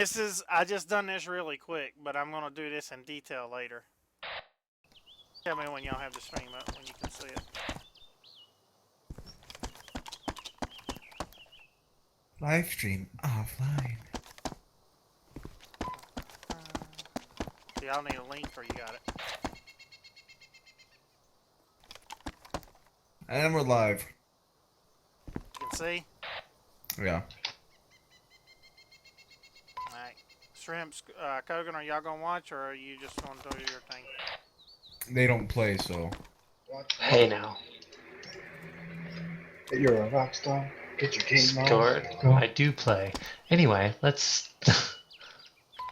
This is, I just done this really quick, but I'm going to do this in detail later. Tell me when y'all have the stream up, when you can see it. Live stream offline. See, I'll need a link or you got it. And we're live. You can see? Yeah. Alright. Shrimps, Kogan, are y'all going to watch or are you just going to do your thing? They don't play, so. Hey now. You're a rock star. Get your game Scored. on. I do play. Anyway, let's.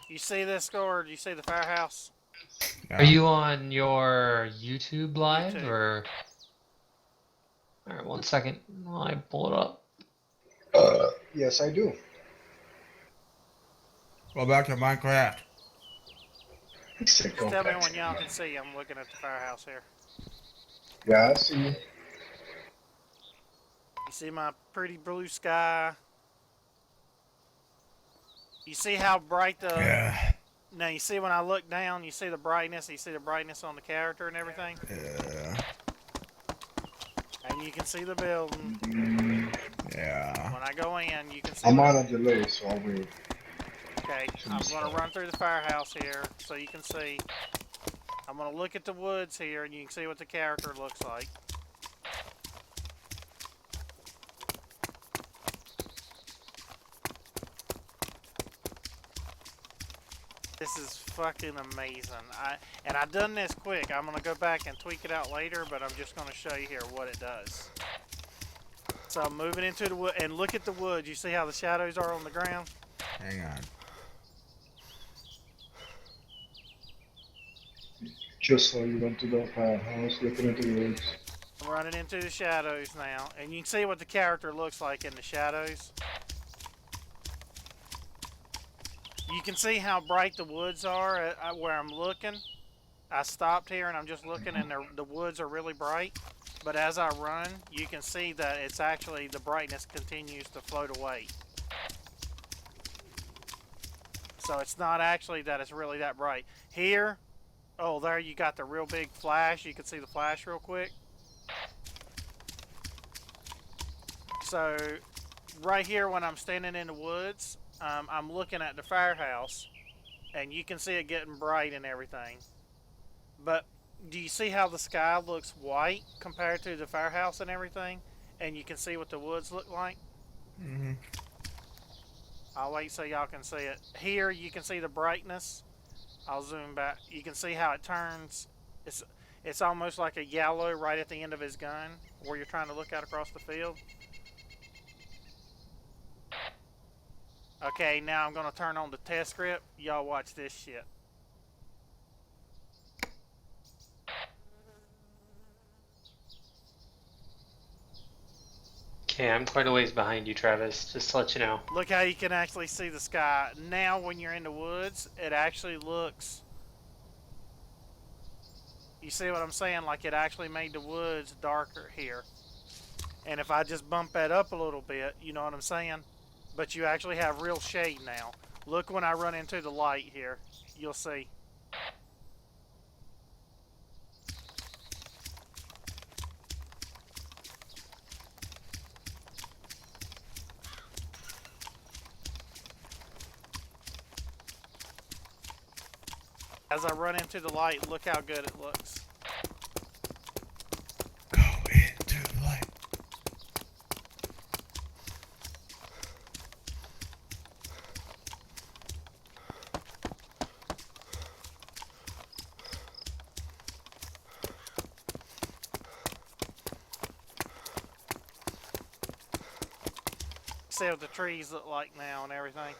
You see this score? Do you see the firehouse? Yeah. Are you on your YouTube live YouTube. or? All right, 1 second. While I pull it up. Yes, I do. Go back to Minecraft. He said go Tell me back when to y'all me. can see. I'm looking at the firehouse here. Yeah, I see you. You see my pretty blue sky? You see how bright the... Yeah. Now, you see when I look down, you see the brightness? You see the brightness on the character and everything? Yeah. And you can see the building. Yeah. When I go in, you can see... I'm on a delay, so I'll wait. Okay, I'm going to run through the firehouse here so you can see. I'm going to look at the woods here and you can see what the character looks like. This is fucking amazing. And I done this quick. I'm going to go back and tweak it out later, but I'm just going to show you here what it does. So I'm moving into the wood, and look at the woods. You see how the shadows are on the ground? Hang on. Just so you went to the firehouse, looking at the woods. I'm running into the shadows now, and you can see what the character looks like in the shadows. You can see how bright the woods are where I'm looking. I stopped here and I'm just looking, and the woods are really bright. But as I run, you can see that it's actually, the brightness continues to float away. So it's not actually that it's really that bright. Here, oh, there you got the real big flash. You can see the flash real quick. So right here when I'm standing in the woods, I'm looking at the firehouse, and you can see it getting bright and everything. But do you see how the sky looks white compared to the firehouse and everything? And you can see what the woods look like? Mm-hmm. I'll wait so y'all can see it. Here you can see the brightness. I'll zoom back. You can see how it turns. It's almost like a yellow right at the end of his gun where you're trying to look out across the field. Okay, now I'm going to turn on the test script. Y'all watch this shit. Okay, I'm quite a ways behind you, Travis. Just to let you know. Look how you can actually see the sky. Now when you're in the woods, it actually looks... You see what I'm saying? Like it actually made the woods darker here. And if I just bump that up a little bit, you know what I'm saying? But you actually have real shade now. Look when I run into the light here. You'll see. As I run into the light, look how good it looks. Go into the light. See what the trees look like now and everything.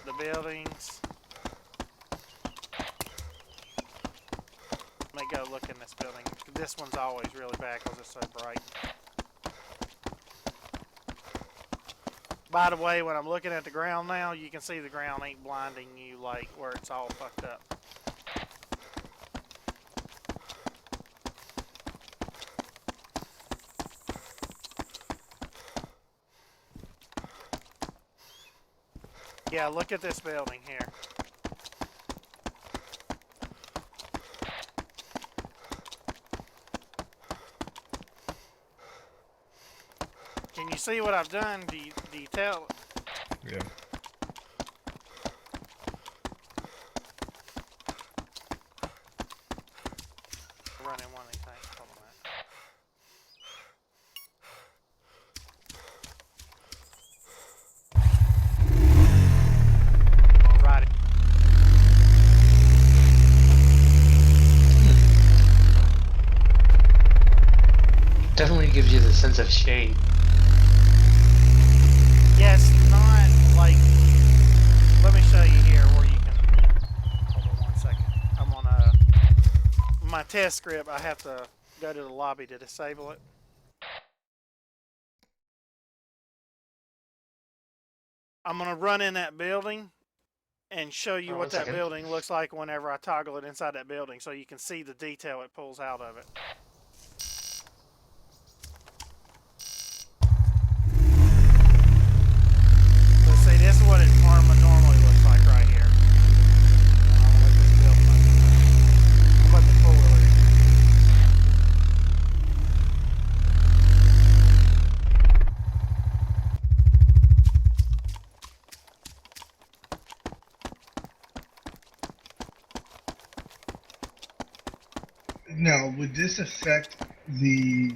The buildings. Let me go look in this building. This one's always really bad because it's so bright. By the way, when I'm looking at the ground now, you can see the ground ain't blinding you like where it's all fucked up. Yeah, look at this building here. Can you see what I've done? Do you tell? Yeah. Running one of these things. Hold on a minute. Alrighty. Definitely gives you the sense of shade. Yeah, it's not like. Let me show you here where you can. Hold on 1 second. I'm on my test script. I have to go to the lobby to disable it. I'm gonna run in that building and show you Hold on what 1 that second. building looks like whenever I toggle it inside that building, so you can see the detail it pulls out of it. So see, this is what it normally looks like right here. I'm gonna let this build I'm letting it pull it. Now, would this affect the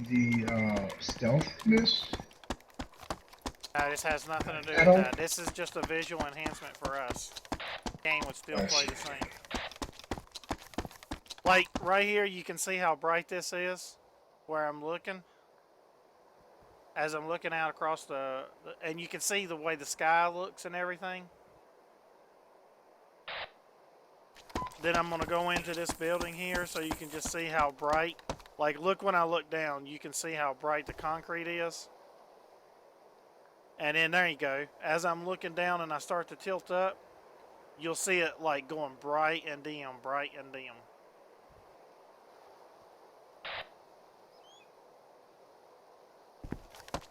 stealthness? This has nothing to do At with all? that. This is just a visual enhancement for us. The game would still I play see. the same. Like, right here, you can see how bright this is, where I'm looking. As I'm looking out across and you can see the way the sky looks and everything. Then I'm going to go into this building here so you can just see how bright. Like, look when I look down, you can see how bright the concrete is. And then there you go. As I'm looking down and I start to tilt up, you'll see it like going bright and dim, bright and dim.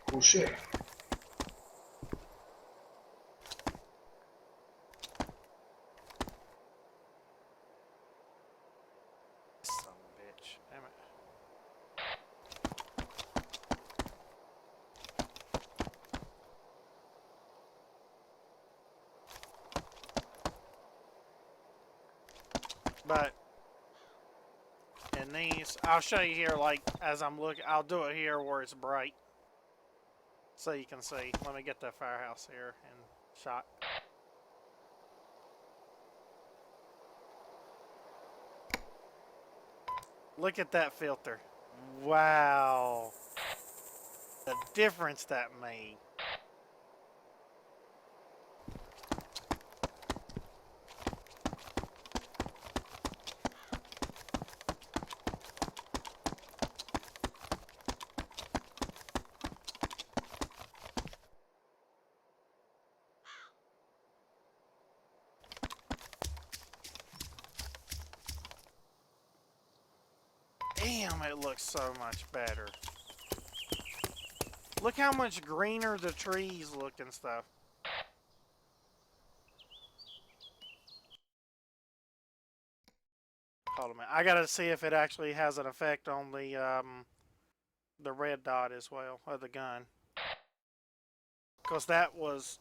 Cool shit. Son of a bitch. Damn it. But in these, I'll show you here, like, as I'm looking, I'll do it here where it's bright. So you can see. Let me get that firehouse here and shot. Look at that filter. Wow. The difference that made. Damn, it looks so much better. Look how much greener the trees look and stuff. Hold on a minute. I gotta see if it actually has an effect on the red dot as well, of the gun. Because that was...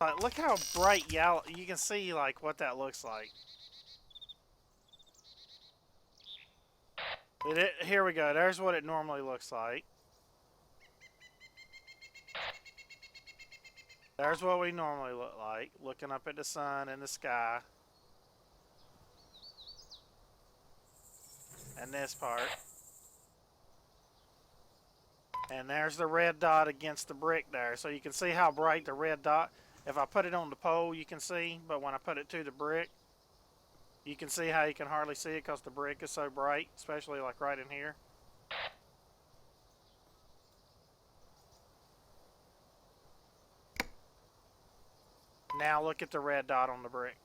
Like, look how bright yellow... You can see, like, what that looks like. Here we go. There's what it normally looks like. There's what we normally look like, looking up at the sun and the sky. And this part. And there's the red dot against the brick there. So you can see how bright the red dot... If I put it on the pole, you can see. But when I put it to the brick, you can see how you can hardly see it because the brick is so bright. Especially like right in here. Now look at the red dot on the brick.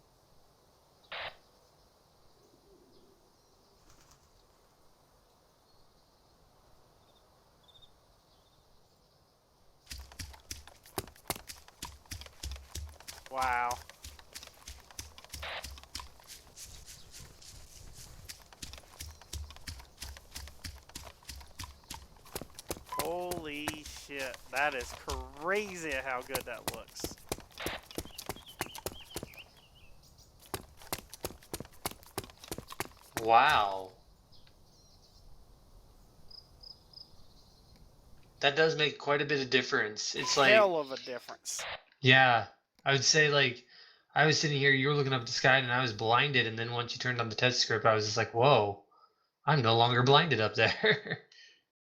Wow. Holy shit. That is crazy how good that looks. Wow. That does make quite a bit of difference. It's like, Hell of a difference. yeah, I would say like, I was sitting here, you were looking up at the sky, and I was blinded, and then once you turned on the test script, I was just like, whoa, I'm no longer blinded up there.